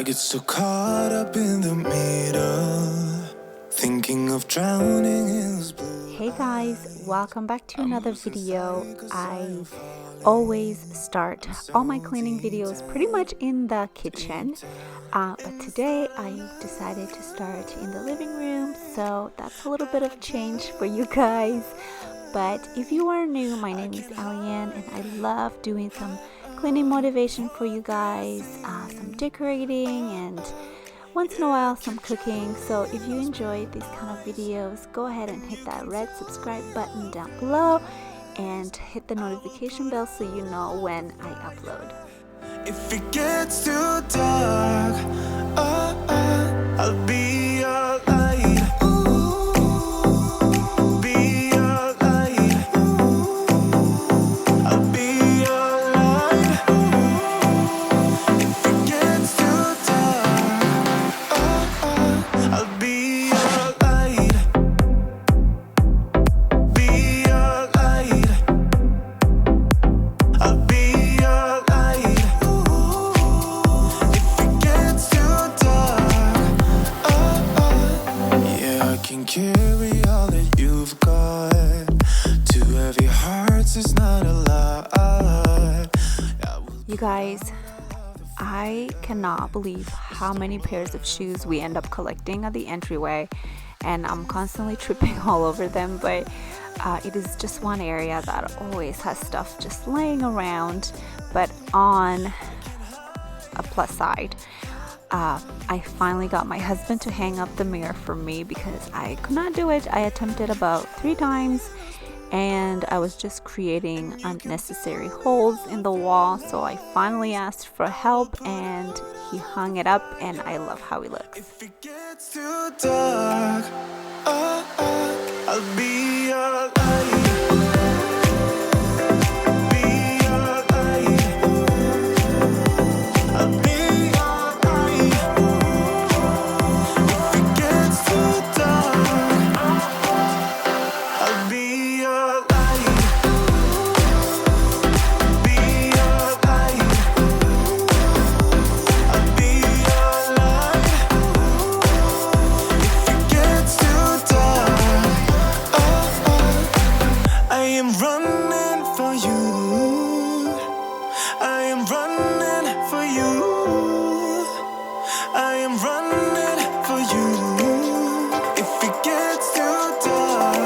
I get so caught up in the middle, thinking of drowning in this blue. Hey guys, welcome back to another video. I always start all my cleaning videos pretty much in the kitchen, but today I decided to start in the living room, so that's a little bit of change for you guys. But if you are new, my name is Aliane and I love doing some cleaning motivation for you guys, some decorating, and once in a while some cooking. So if you enjoy these kind of videos, go ahead and hit that red subscribe button down below and hit the notification bell so you know when I upload. If it gets too dark, I'll be your light. Be your light. I'll be your light. If it gets too dark, I'll be your light. Be your light. I'll be your light. If it gets too dark, yeah, I can carry all that you've got. Two heavy hearts is not a lot. You guys, I cannot believe how many pairs of shoes we end up collecting at the entryway, and I'm constantly tripping all over them, but it is just one area that always has stuff just laying around. But on a plus side, I finally got my husband to hang up the mirror for me because I could not do it. I attempted about 3 times and I was just creating unnecessary holes in the wall, so I finally asked for help and he hung it up, and I love how it looks. If it gets too dark, I'll be your light. Be your light. I'll be your light. If it gets too dark, I'll be your light. Be your light. I'll be your light. If it gets too dark, I am running for you. I am running for you. I am running for you. If it gets too dark,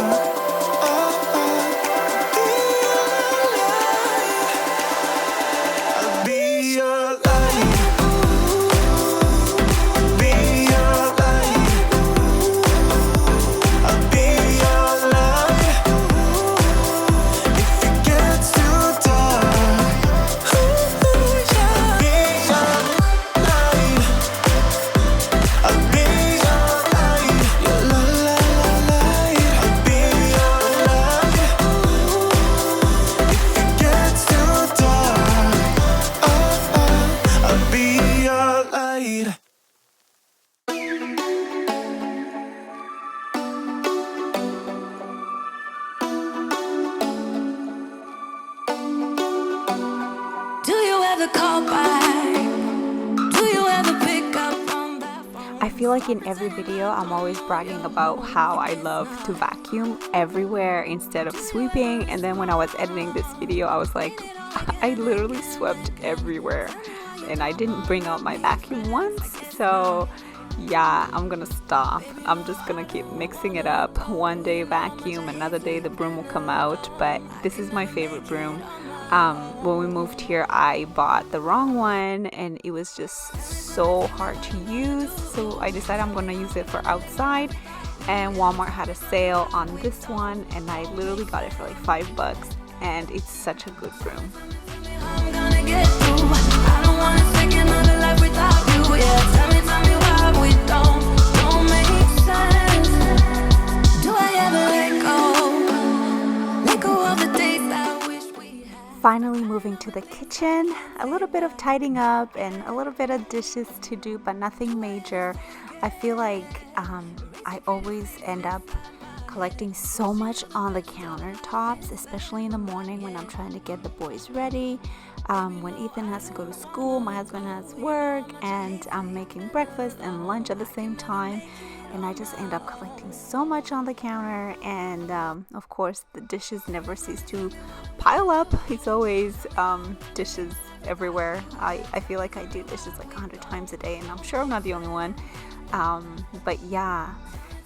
I'll be your light. Be your light. I'll be your light. If it gets too dark, I'll be your light. I'll be your light. Your light. I'll be your light. If it gets too dark, I'll be your light. Do you ever call back? Do you ever pick up on that phone? I feel like in every video I'm always bragging about how I love to vacuum everywhere instead of sweeping, and then when I was editing this video I was like, I literally swept everywhere and I didn't bring out my vacuum once. So yeah, I'm gonna stop. I'm just gonna keep mixing it up. One day vacuum, another day the broom will come out, but this is my favorite broom. When we moved here I bought the wrong one and it was just so hard to use, so I decided I'm gonna use it for outside, and Walmart had a sale on this one and I literally got it for like $5, and it's such a good broom. I'm gonna get through. I don't wanna take another life without you. Yeah, tell me why we don't make sense. Do I ever let go of the days I wish we had? Finally moving to the kitchen, a little bit of tidying up and a little bit of dishes to do, but nothing major. I feel like I always end up collecting so much on the countertops, especially in the morning when I'm trying to get the boys ready. When Ethan has to go to school, my husband has work, and I'm making breakfast and lunch at the same time. And I just end up collecting so much on the counter, and of course the dishes never cease to pile up. It's always dishes everywhere. I feel like I do dishes like 100 times a day, and I'm sure I'm not the only one. But yeah,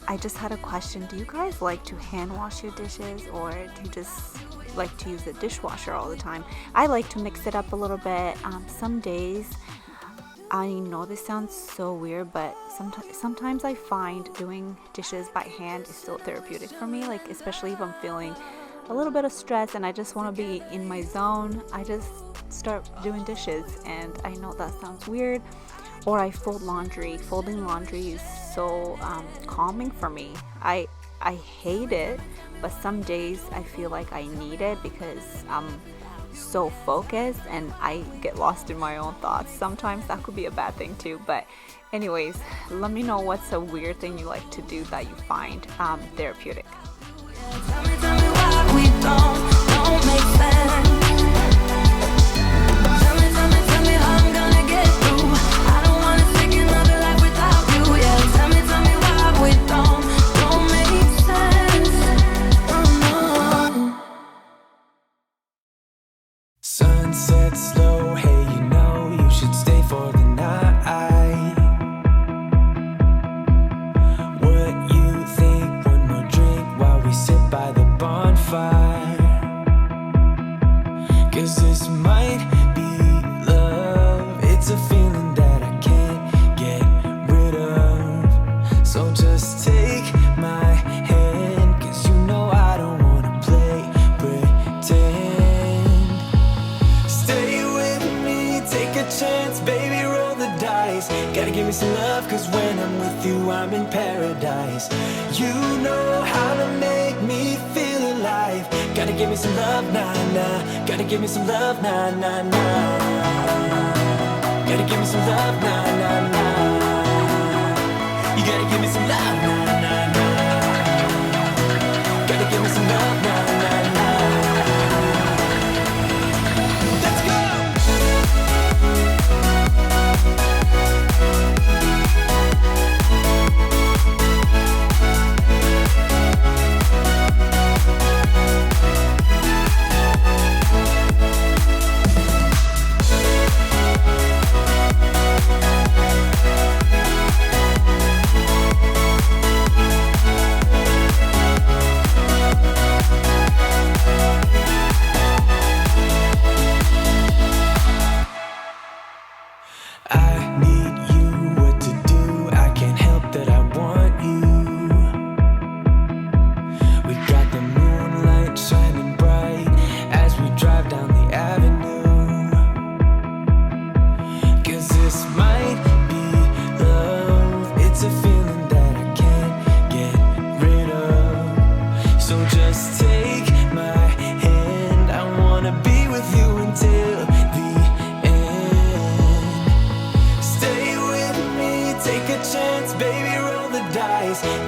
I just had a question. Do you guys like to hand wash your dishes, or do you just like to use the dishwasher all the time? I like to mix it up a little bit. Some days, I know this sounds so weird, but sometimes I find doing dishes by hand is still therapeutic for me, like especially if I'm feeling a little bit of stress and I just want to be in my zone. I just start doing dishes, and I know that sounds weird. Or I fold laundry. Folding laundry is so calming for me. I hate it, but some days I feel like I need it because I'm so focused and I get lost in my own thoughts. Sometimes that could be a bad thing too, but anyways, let me know what's a weird thing you like to do that you find therapeutic. Tell me why we don't make sense. Tell me how I'm gonna get through. I don't wanna take another life without you. Yeah, tell me why we don't make sense. Oh no. Sunset slow, hey, you know you should stay for the night. What you think? One more drink while we sit by the bonfire. 'Cause this might be love. It's a feeling that I can't get rid of. So just take my hand, 'cause you know I don't wanna play pretend. Stay with me, take a chance, baby, roll the dice. Gotta give me some love, 'cause when I'm with you, I'm in paradise. You know how to make me feel alive. Gotta give me some love, nah, nah. Gotta give me some love, nah, nah, nah. Gotta give me some love, nah, nah, nah. You gotta give me some love, nah, nah, nah. Gotta give me some love, nah, nah, nah. Let's go!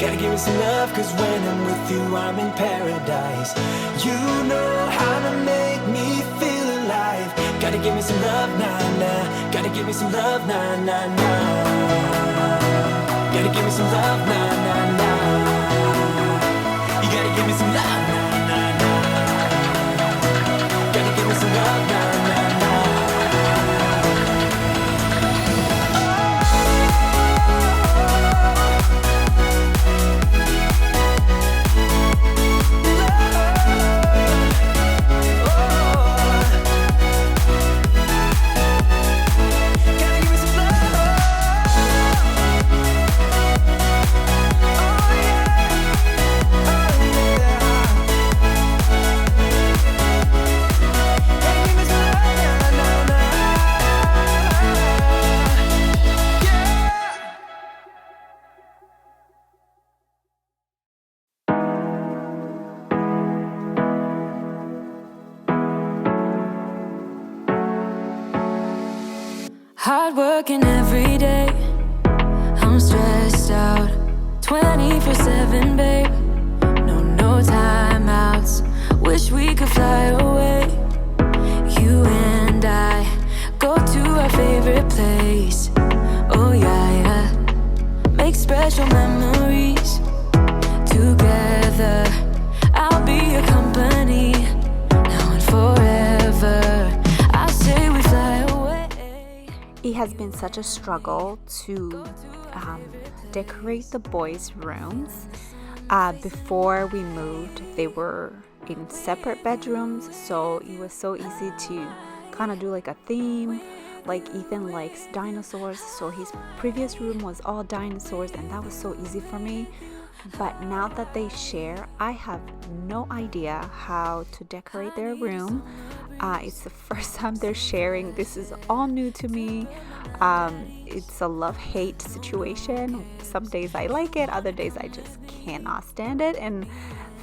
Gotta give me some love, 'cause when I'm with you, I'm in paradise. You know how to make me feel alive. Gotta give me some love, nah, nah. Gotta give me some love, nah, nah, nah. Gotta give me some love, nah, nah, nah. You gotta give me some love, nah, nah, nah. Gotta give me some love, nah, nah, nah. Hard working every day, I'm stressed out 24/7, babe. No time outs, wish we could fly away. You and I has been such a struggle to decorate the boys' rooms. Before we moved, they were in separate bedrooms, so it was so easy to kind of do like a theme. Like Ethan likes dinosaurs, so his previous room was all dinosaurs, and that was so easy for me. But now that they share, I have no idea how to decorate their room. It's the first time they're sharing. This is all new to me. It's a love-hate situation. Some days I like it, other days I just cannot stand it and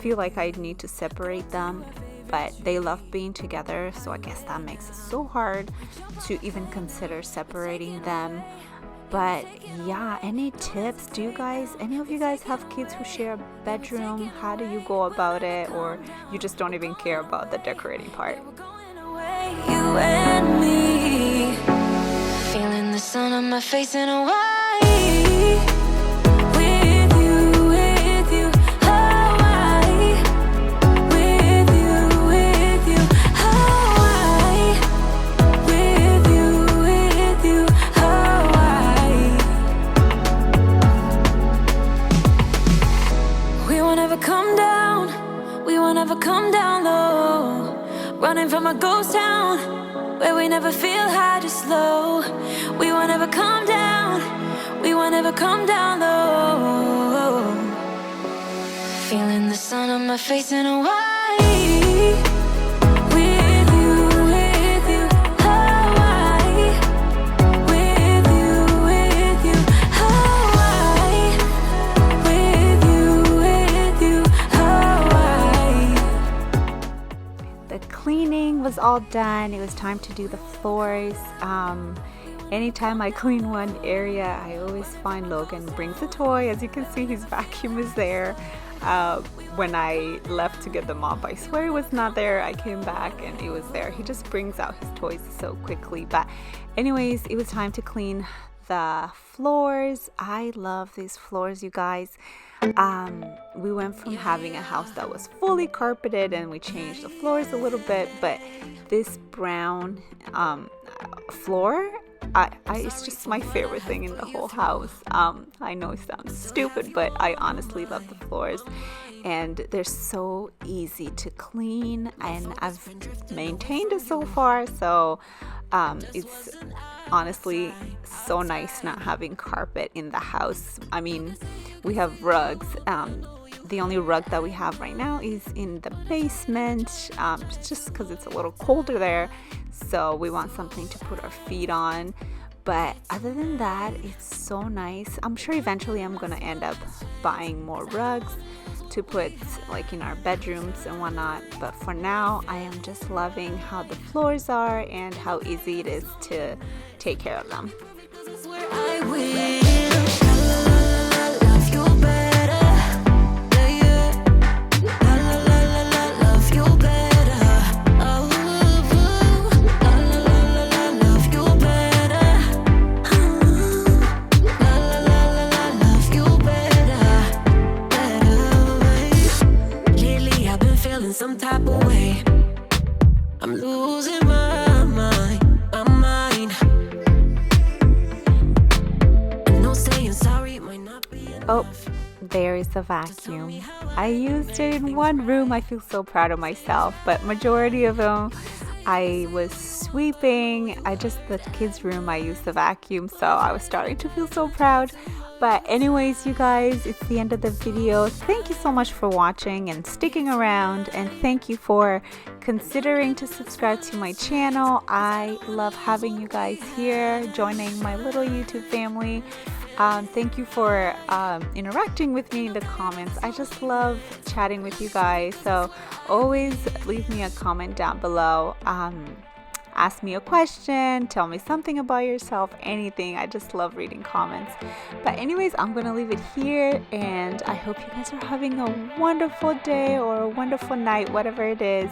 feel like I need to separate them. But they love being together, so I guess that makes it so hard to even consider separating them. But yeah, any tips? Any of you guys have kids who share a bedroom? How do you go about it? Or you just don't even care about the decorating part? You and me, feeling the sun on my face in Hawaii. With you, Hawaii. With you, Hawaii. With you, Hawaii. We won't ever come down. We won't ever come down low. Running from a ghost town where we never feel high, just low. We won't ever come down. We won't ever come down low. Feeling the sun on my face in Hawaii. With you, Hawaii. With you, Hawaii. With you, Hawaii. The cleaning was all done. It was time to do the floors. Anytime I clean one area, I always find Logan brings a toy. As you can see, his vacuum is there. When I left to get the mop, I swear it was not there. I came back and it was there. He just brings out his toys so quickly. But anyways, it was time to clean the floors. I love these floors, you guys. We went from having a house that was fully carpeted and we changed the floors a little bit, but this brown floor, it's just my favorite thing in the whole house. I know it sounds stupid, but I honestly love the floors, and they're so easy to clean, and I've maintained it so far, so it's honestly so nice not having carpet in the house. I mean, we have rugs. The only rug that we have right now is in the basement, just because it's a little colder there, so we want something to put our feet on. But other than that, it's so nice. I'm sure eventually I'm gonna end up buying more rugs to put like in our bedrooms and whatnot, but for now I am just loving how the floors are and how easy it is to take care of them. Where I will love you better. Yeah, la la la la la, love you better. Oh, la la la la, love you better. La la la la, love you better, better. Lately I've been feeling some type of way. I'm losing my mind. Oh, there is the vacuum. I used it in one room. I feel so proud of myself, but majority of them I was sweeping. The kids' room, I used the vacuum, so I was starting to feel so proud. But anyways, you guys, it's the end of the video. Thank you so much for watching and sticking around, and thank you for considering to subscribe to my channel. I love having you guys here, joining my little YouTube family. Thank you for interacting with me in the comments. I just love chatting with you guys, so always leave me a comment down below. Ask me a question, tell me something about yourself, anything. I just love reading comments. But anyways, I'm gonna leave it here, and I hope you guys are having a wonderful day or a wonderful night, whatever it is.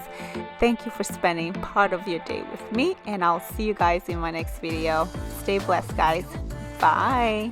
Thank you for spending part of your day with me, and I'll see you guys in my next video. Stay blessed, guys. Bye.